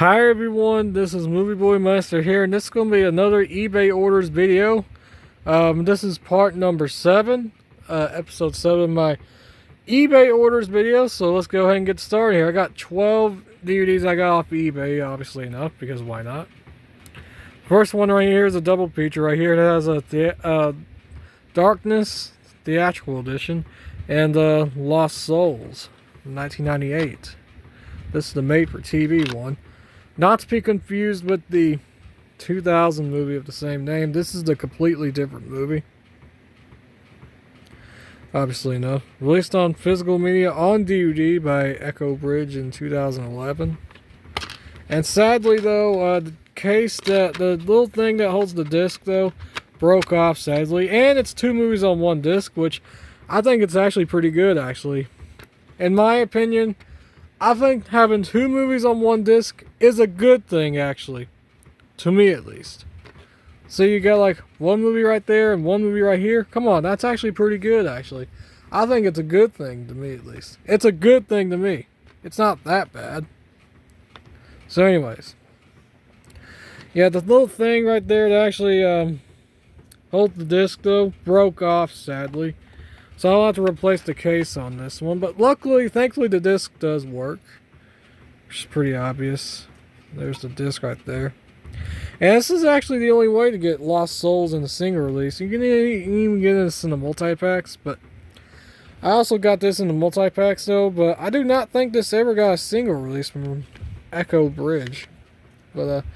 Hi everyone, this is Movie Boy Master here, and this is going to be another eBay orders video. This is part number 7, episode 7 of my eBay orders video, so let's go ahead and get started here. I got 12 DVDs I got off eBay, obviously enough, because why not? First one right here is a double feature right here. It has a Darkness Theatrical Edition and Lost Souls from 1998. This is the made-for-TV one. Not to be confused with the 2000 movie of the same name. This is the completely different movie. Obviously enough. Released on physical media on DVD by Echo Bridge in 2011. And sadly though, the little thing that holds the disc though, broke off sadly. And it's 2 movies on 1 disc, which I think it's actually pretty good actually. In my opinion, I think having 2 movies on 1 disc is a good thing, actually. To me, at least. So you got like 1 movie right there and 1 movie right here. Come on, that's actually pretty good, actually. I think it's a good thing to me, at least. It's a good thing to me. It's not that bad. So anyways. Yeah, the little thing right there that actually holds the disc, though, broke off, sadly. So I'll have to replace the case on this one. But luckily, thankfully, the disc does work. Which is pretty obvious. There's the disc right there. And this is actually the only way to get Lost Souls in a single release. You can even get this in the multi-packs. But I also got this in the multi-packs, though. But I do not think this ever got a single release from Echo Bridge. But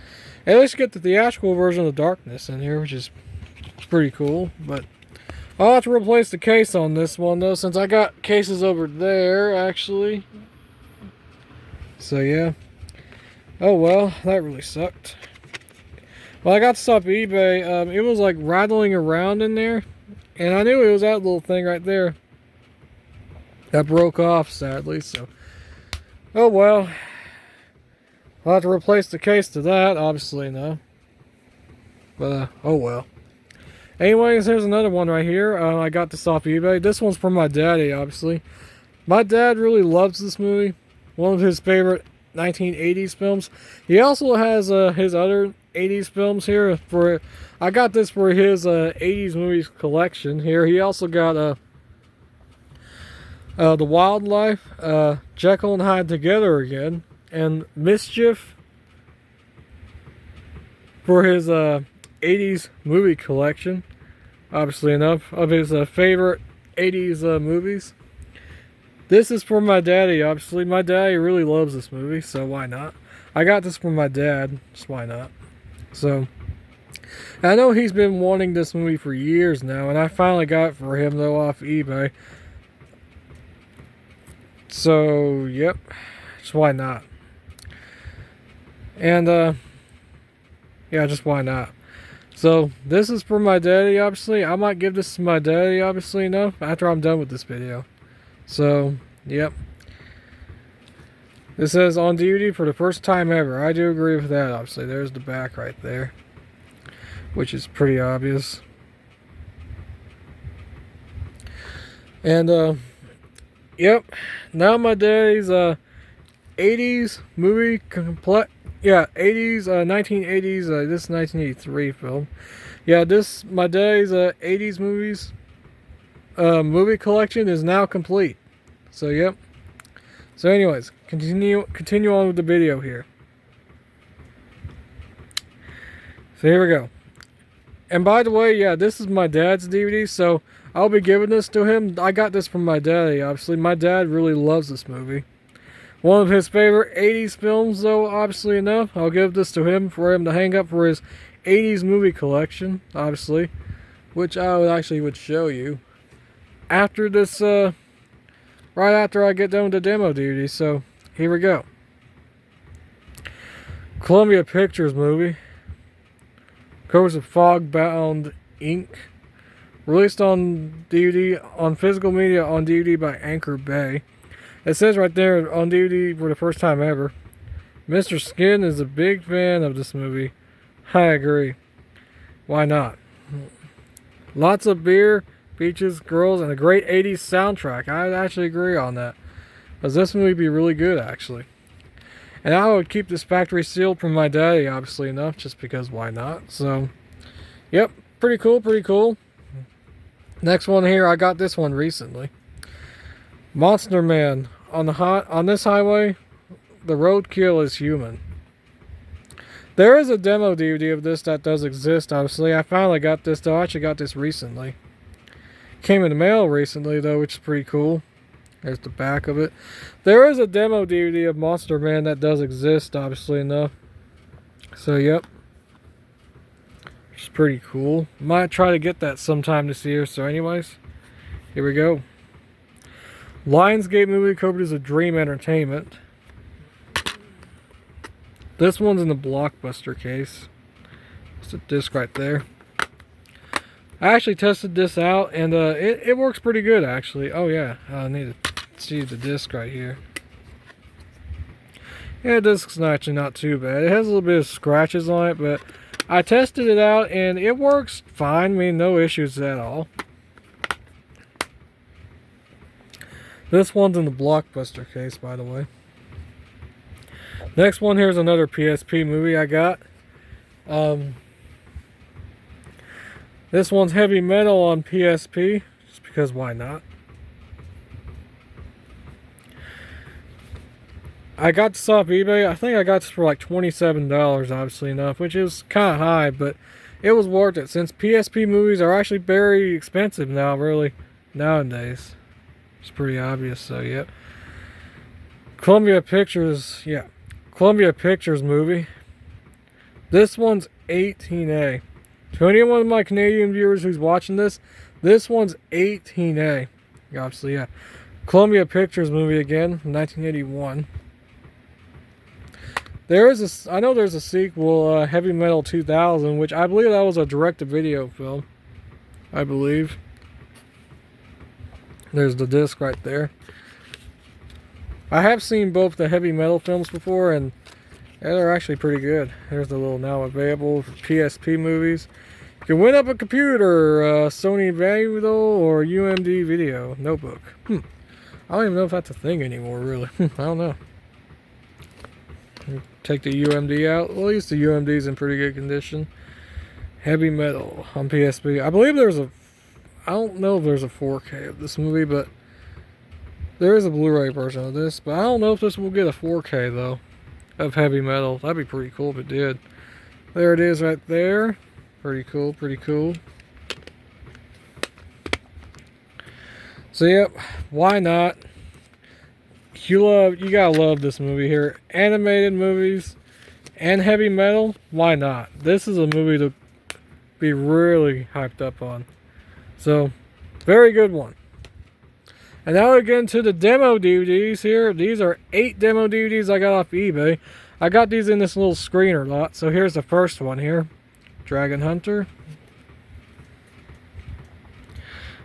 at least you get the theatrical version of Darkness in here, which is pretty cool. But I'll have to replace the case on this one, though, since I got cases over there, actually. So, yeah. Oh, well, that really sucked. Well, I got this off eBay. It was, like, rattling around in there. And I knew it was that little thing right there. That broke off, sadly, so. Oh, well. I'll have to replace the case to that, obviously, no. But, oh, well. Anyways, here's another one right here. I got this off eBay. This one's from my daddy, obviously. My dad really loves this movie. One of his favorite 1980s films. He also has his other 80s films here. I got this for his 80s movies collection here. He also got The Wildlife, Jekyl and Hyde Together Again, and Mischief for his 80s movie collection, obviously enough, of his favorite 80s movies. This is for my daddy, obviously. My daddy really loves this movie, so why not? I got this from my dad, so why not? So, I know he's been wanting this movie for years now, and I finally got it for him, though, off eBay. So, yep, just why not? And, yeah, just why not? So, this is for my daddy, obviously. I might give this to my daddy, obviously enough, after I'm done with this video. So, yep. This says on DVD for the first time ever. I do agree with that, obviously. There's the back right there, which is pretty obvious. And, yep. Now my daddy's 80s movie complete. Yeah, 80s, 1980s, this is 1983 film. Yeah, this, my daddy's 80s movies movie collection is now complete. So, yep. So, anyways, continue on with the video here. So, here we go. And by the way, yeah, this is my dad's DVD, so I'll be giving this to him. I got this from my daddy, obviously. My dad really loves this movie. One of his favorite 80s films, though, obviously enough. I'll give this to him for him to hang up for his 80s movie collection, obviously. Which I would show you after this, right after I get done with the demo DVD. So, here we go. Columbia Pictures movie. Covers of Fog-Bound Ink. Released on DVD, on physical media on DVD by Anchor Bay. It says right there on DVD for the first time ever, Mr. Skin is a big fan of this movie. I agree. Why not? Lots of beer, beaches, girls, and a great 80s soundtrack. I actually agree on that. Because this movie would be really good, actually. And I would keep this factory sealed from my daddy, obviously enough, just because why not? So, yep, pretty cool, pretty cool. Next one here, I got this one recently. Monster Man. On this highway, the roadkill is human. There is a demo DVD of this that does exist, obviously. I finally got this, though. I actually got this recently. Came in the mail recently, though, which is pretty cool. There's the back of it. There is a demo DVD of Monster Man that does exist, obviously enough. So, yep. It's pretty cool. Might try to get that sometime this year. So, anyways, here we go. Lionsgate movie covered as a Dream Entertainment. This one's in the Blockbuster case. It's a disc right there. I actually tested this out, and it works pretty good, actually. Oh, yeah. I need to see the disc right here. Yeah, the disc's actually not too bad. It has a little bit of scratches on it, but I tested it out, and it works fine. I mean, no issues at all. This one's in the Blockbuster case, by the way. Next one, here's another PSP movie I got. This one's Heavy Metal on PSP, just because why not? I got this off eBay. I think I got this for like $27, obviously enough, which is kind of high, but it was worth it since PSP movies are actually very expensive now, really, nowadays. It's pretty obvious, so yep. Columbia Pictures, yeah. Columbia Pictures movie. This one's 18A. To anyone of my Canadian viewers who's watching this, this one's 18A. Obviously, yeah. Columbia Pictures movie again, 1981. I know there's a sequel, Heavy Metal 2000, which I believe that was a direct-to-video film. I believe. There's the disc right there. I have seen both the Heavy Metal films before, and they're actually pretty good. There's the little now available for PSP movies. You can win up a computer, Sony Valuable or UMD Video Notebook. I don't even know if that's a thing anymore, really. I don't know. Take the UMD out. Well, at least the UMD's in pretty good condition. Heavy Metal on PSP. I believe I don't know if there's a 4K of this movie, but there is a Blu-ray version of this. But I don't know if this will get a 4K, though, of Heavy Metal. That'd be pretty cool if it did. There it is right there. Pretty cool, pretty cool. So, yep, why not? You gotta love this movie here. Animated movies and Heavy Metal, why not? This is a movie to be really hyped up on. So, very good one. And now we get into the demo DVDs here. These are 8 demo DVDs I got off eBay. I got these in this little screener lot. So here's the first one here. Dragon Hunter.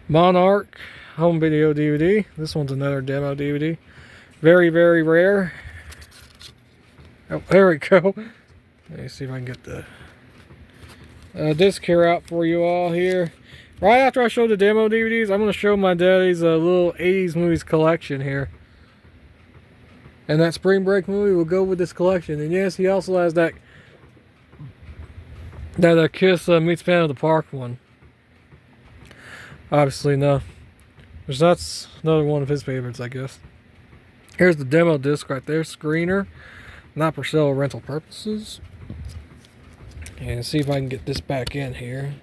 Monarch home video DVD. This one's another demo DVD. Very, very rare. Oh, there we go. Let me see if I can get the disc here out for you all here. Right after I show the demo DVDs, I'm going to show my daddy's little 80s movies collection here. And that Spring Break movie will go with this collection. And yes, he also has that Kiss Meets Phantom of the Park one. Obviously, no. Because that's another one of his favorites, I guess. Here's the demo disc right there. Screener. Not for sale or rental purposes. And see if I can get this back in here.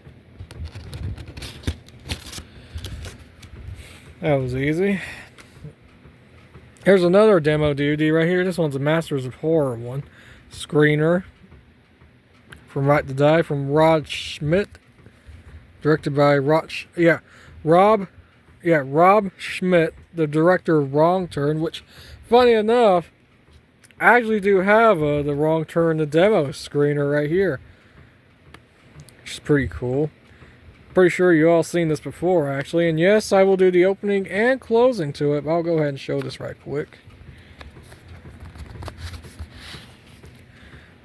That was easy. Here's another demo DVD right here. This one's a Masters of Horror one. Screener. From Right to Die from Rod Schmidt. Directed by Rob Schmidt, the director of Wrong Turn, which, funny enough, I actually do have the Wrong Turn, the demo screener right here. Which is pretty cool. Pretty sure you all seen this before, actually. And yes, I will do the opening and closing to it, but I'll go ahead and show this right quick.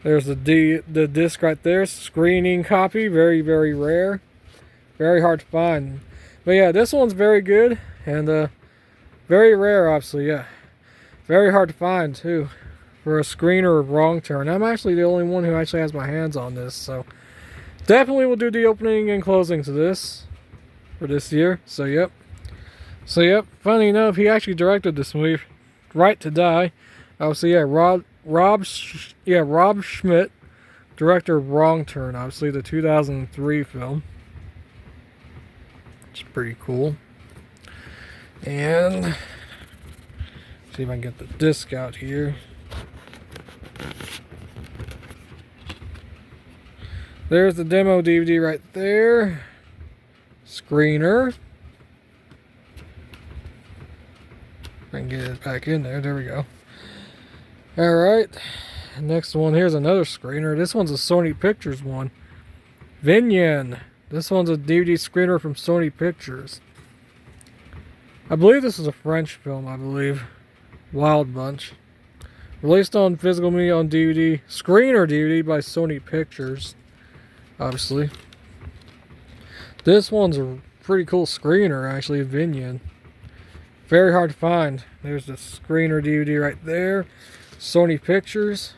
There's the disc right there. Screening copy. Very, very rare. Very hard to find. But yeah, this one's very good. And very rare, obviously, yeah. Very hard to find, too. for a screener of Wrong Turn. I'm actually the only one who actually has my hands on this, so definitely will do the opening and closing to this for this year. So yep. Funny enough, he actually directed this movie, Right to Die. Obviously, yeah, Rob Schmidt, director of Wrong Turn. Obviously, the 2003 film. It's pretty cool. And see if I can get the disc out here. There's the demo DVD right there. Screener. I can get it back in there. There we go. Alright. Next one. Here's another screener. This one's a Sony Pictures one. Vinyan. This one's a DVD screener from Sony Pictures. I believe this is a French film, I believe. Wild Bunch. Released on physical media on DVD. Screener DVD by Sony Pictures. Obviously. This one's a pretty cool screener, actually. Vinyan. Very hard to find. There's the screener DVD right there. Sony Pictures.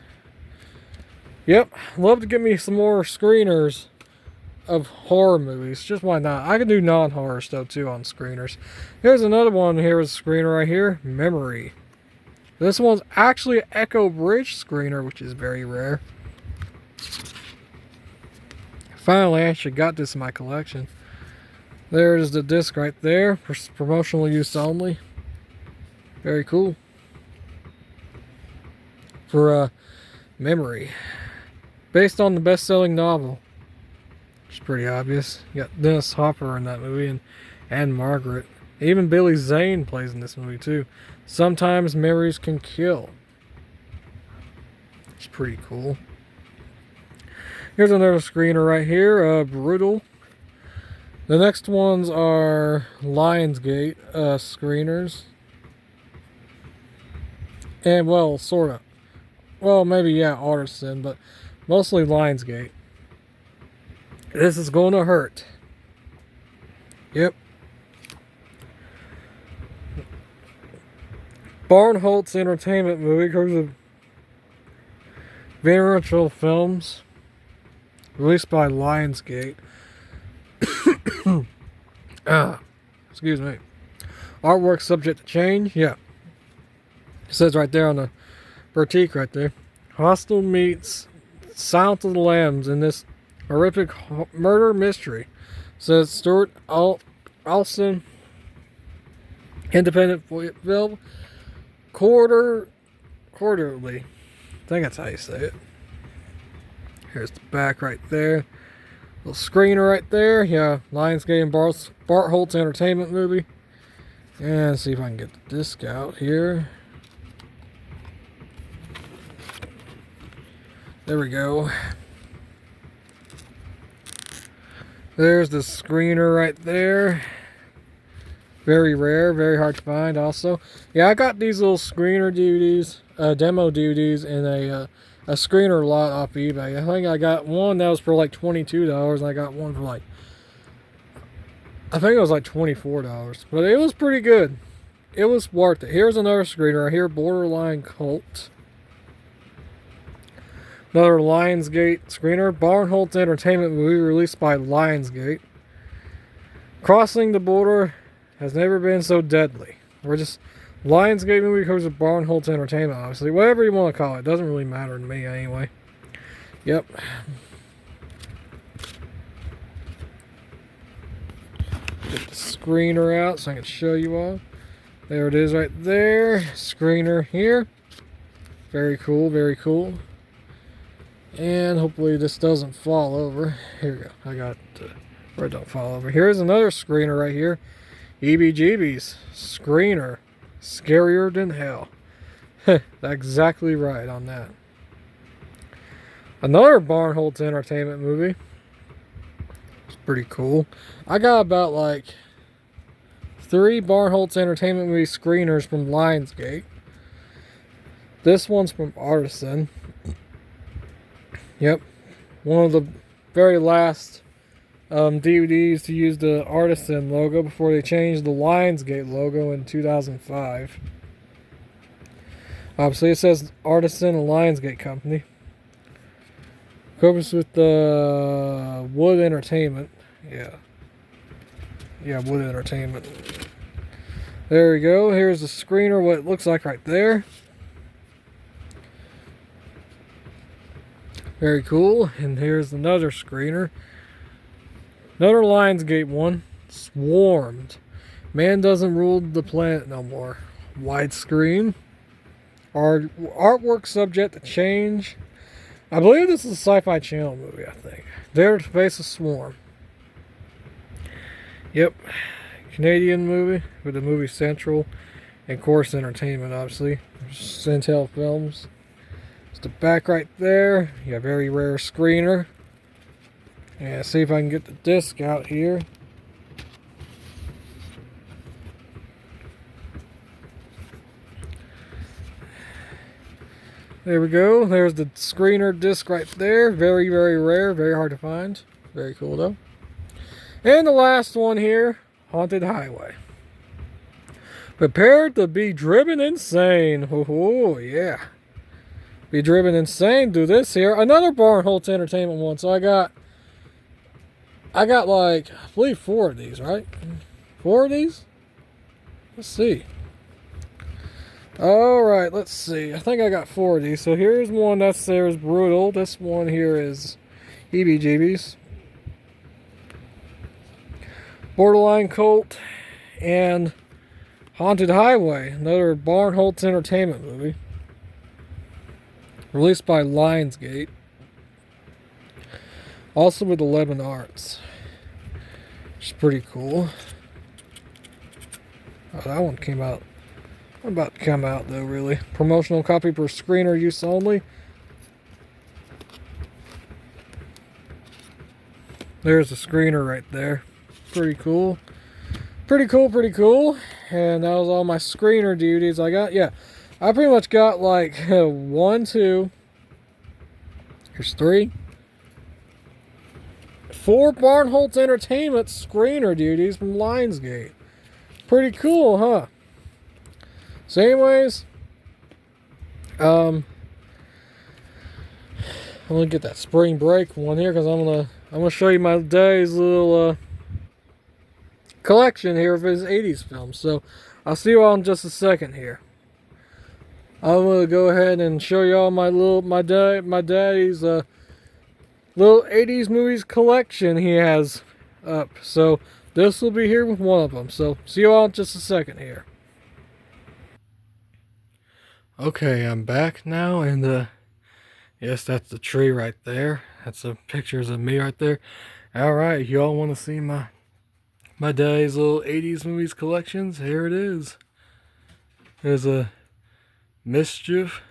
Yep. Love to get me some more screeners of horror movies. Just why not? I can do non-horror stuff too on screeners. Here's another one. Here is a screener right here. Memory. This one's actually an Echo Bridge screener, which is very rare. Finally, I actually got this in my collection. There's the disc right there. For promotional use only. Very cool. For Memory. Based on the best-selling novel. It's pretty obvious. You got Dennis Hopper in that movie and Margaret. Even Billy Zane plays in this movie too. Sometimes memories can kill. It's pretty cool. Here's another screener right here. Brutal. The next ones are Lionsgate screeners. And well, sorta. Well, maybe yeah, Artisan, but mostly Lionsgate. This is going to hurt. Yep. Barnholtz Entertainment movie, because of Theatrical films, released by Lionsgate. Excuse me. Artwork subject to change. Yeah. It says right there on the Vertique right there. Hostel meets Silence of the Lambs in this horrific murder mystery. Says Stuart Alston, independent film, quarterly. I think that's how you say it. Here's the back right there. Little screener right there. Yeah, Lionsgate and Bartholtz Entertainment movie. And see if I can get the disc out here. There we go. There's the screener right there. Very rare, very hard to find also. Yeah, I got these little screener DVDs, demo DVDs in a screener lot off eBay. I think I got one that was for like $22 and I got one for like, I think it was like $24. But it was pretty good. It was worth it. Here's another screener right here, Borderline Cult. Another Lionsgate screener, Barnholtz Entertainment movie released by Lionsgate. Crossing the Border has never been so deadly. We're just Lionsgate movie because of Barnholtz Entertainment, obviously. Whatever you want to call it. Doesn't really matter to me anyway. Yep. Get the screener out so I can show you all. There it is right there. Screener here. Very cool, very cool. And hopefully this doesn't fall over. Here we go. I got it. Where it don't fall over. Here's another screener right here. EBGB's screener. Scarier than hell. That's exactly right on that. Another Barnholtz Entertainment movie. It's pretty cool. I got about like 3 Barnholtz Entertainment movie screeners from Lionsgate. This one's from Artisan. Yep. One of the very last DVDs to use the Artisan logo before they changed the Lionsgate logo in 2005. Obviously, it says Artisan and Lionsgate Company. Covers with the Wood Entertainment. Yeah. Yeah, Wood Entertainment. There we go. Here's the screener, what it looks like right there. Very cool. And here's another screener. Another Lionsgate one. Swarmed. Man doesn't rule the planet no more. Widescreen. Artwork subject to change. I believe this is a Sci-Fi Channel movie, I think. Dare to Face a Swarm. Yep. Canadian movie with the movie Central and Course Entertainment, obviously. Centel Films. It's the back right there. You got a very rare screener. And see if I can get the disc out here. There we go. There's the screener disc right there. Very, very rare. Very hard to find. Very cool though. And the last one here. Haunted Highway. Prepared to be driven insane. Oh, yeah. Be driven insane. Do this here. Another Barnholtz Entertainment one. So I got like, I believe 4 of these, right? 4 of these? Let's see. Alright, let's see. I think I got 4 of these. So here's one that's there is brutal. This one here is heebie-jeebies. Borderline Cult and Haunted Highway. Another Barnholtz Entertainment movie. Released by Lionsgate. Also with 11 Arts. Which is pretty cool. Oh, that one came out. About to come out though, really. Promotional copy per screener use only. There's the screener right there. Pretty cool. Pretty cool, pretty cool. And that was all my screener duties I got. Yeah, I pretty much got like 1, 2. Here's 3. 4 Barnholtz Entertainment screener duties from Lionsgate. Pretty cool, huh? So anyways, I'm gonna get that spring break one here because I'm gonna show you my dad's little collection here of his 80s films. So I'll see you all in just a second here. I'm gonna go ahead and show you all my daddy's little 80s movies collection he has up. So this will be here with one of them. So see you all in just a second here. Okay, I'm back now, and yes, that's the tree right there. That's the pictures of me right there. Alright, y'all want to see my daddy's little 80s movies collections? Here it is. There's a Mischief,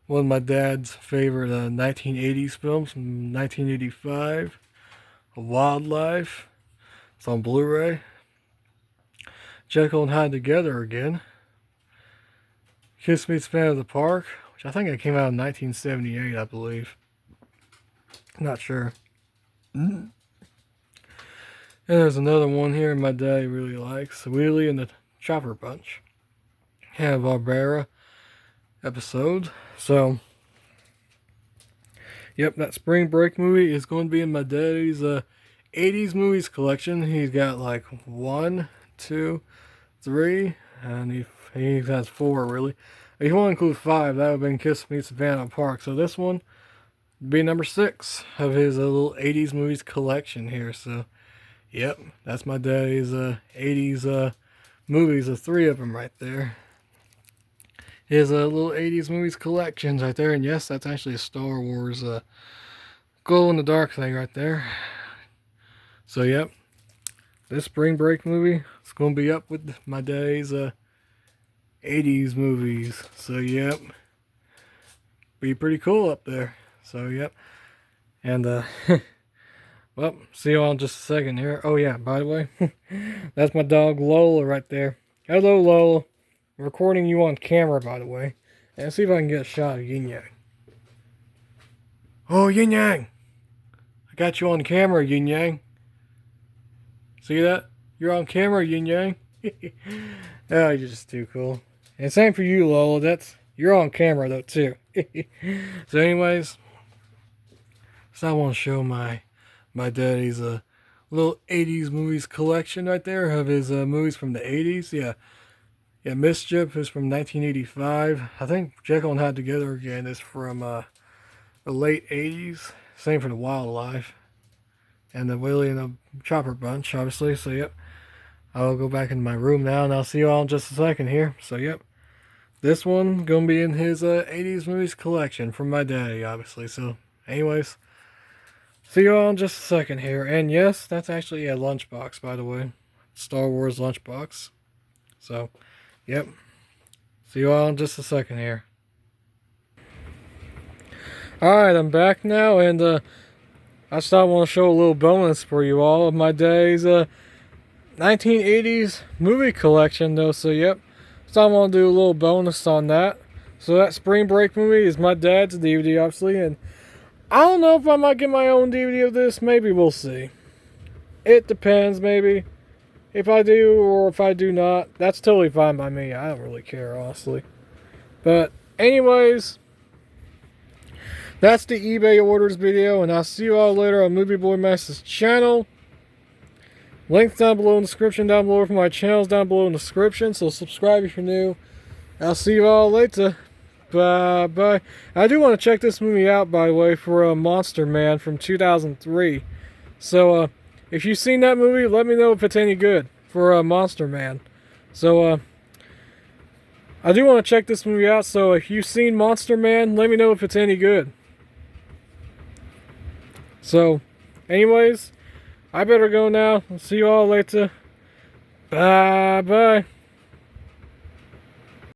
one of my dad's favorite 1980s films from 1985. A Wildlife, it's on Blu-ray. Jekyl and Hyde Together Again. Kiss Meets Man of the Park, which I think it came out in 1978, I believe. Not sure. And there's another one here my dad really likes. Wheelie and the Chopper Bunch. Yeah, Barbarra episode. So, yep, that spring break movie is going to be in my daddy's 80s movies collection. He's got like 1, 2, 3, and he has 4 really. If you want to include 5, that would have been Kiss Meets Savannah Park. So this one would be number 6 of his little 80s movies collection here. So, yep, that's my daddy's 80s movies, 3 of them right there. His little 80s movies collections right there. And yes, that's actually a Star Wars glow in the dark thing right there. So, yep, this spring break movie is going to be up with my daddy's 80s movies. So, yep, be pretty cool up there. So, yep. And, well, see you all in just a second here. Oh, yeah, by the way, that's my dog Lola right there. Hello, Lola. I'm recording you on camera, by the way. And see if I can get a shot of Yin Yang. Oh, Yin Yang. I got you on camera, Yin Yang. See that? You're on camera, Yin Yang. Oh, you're just too cool. And same for you, Lola. You're on camera though too. So anyways, so I want to show my daddy's little 80s movies collection right there of his movies from the 80s. Yeah. Yeah, Mischief is from 1985. I think Jekyll and Hyde Together Again is from the late 80s. Same for the Wildlife. And the Wheelie and the Chopper Bunch, obviously. So, yep. I'll go back in my room now, and I'll see you all in just a second here. So, yep. This one going to be in his 80s movies collection from my daddy, obviously. So, anyways. See you all in just a second here. And yes, that's actually a lunchbox, by the way. Star Wars lunchbox. So, yep. See you all in just a second here. Alright, I'm back now, and I just want to show a little bonus for you all of my daddy's 1980s movie collection, though. So, yep. So, I want to do a little bonus on that. So, that Spring Break movie is my dad's DVD, obviously, and I don't know if I might get my own DVD of this. Maybe we'll see. It depends, maybe. If I do or if I do not, that's totally fine by me. I don't really care, honestly. But, anyways, that's the eBay orders video, and I'll see you all later on Movie Boy Max's channel. Links down below in the description, down below for my channels down below in the description, so subscribe if you're new. I'll see you all later. Bye. I do want to check this movie out, by the way, for Monster Man from 2003. So, if you've seen that movie, let me know if it's any good for Monster Man. So, I do want to check this movie out, so if you've seen Monster Man, let me know if it's any good. So, anyways, I better go now. I'll see you all later. Bye.